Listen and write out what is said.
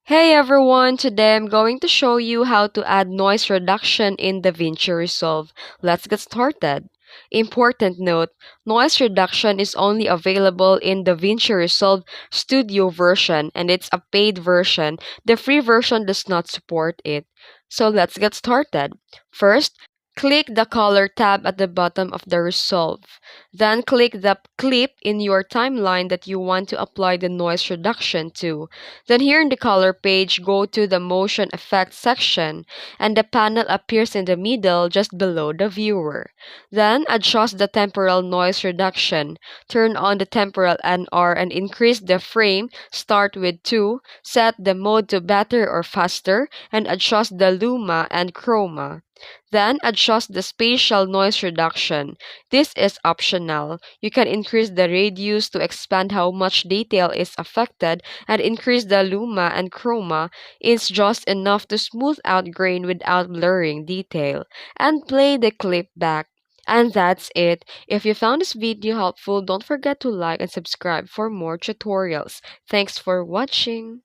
Hey everyone, today I'm going to show you how to add noise reduction in DaVinci Resolve. Let's get started. Important note, noise reduction is only available in DaVinci Resolve Studio version and it's a paid version. The free version does not support it. So let's get started. First, click the color tab at the bottom of the Resolve. Then click the clip in your timeline that you want to apply the noise reduction to. Then here in the color page, go to the motion effects section and the panel appears in the middle just below the viewer. Then adjust the temporal noise reduction. Turn on the temporal NR and increase the frame. Start with 2. Set the mode to better or faster and adjust the luma and chroma. Then adjust the spatial noise reduction. This is optional. You can increase the radius to expand how much detail is affected and increase the luma and chroma is just enough to smooth out grain without blurring detail. And play the clip back. And that's it. If you found this video helpful, don't forget to like and subscribe for more tutorials. Thanks for watching.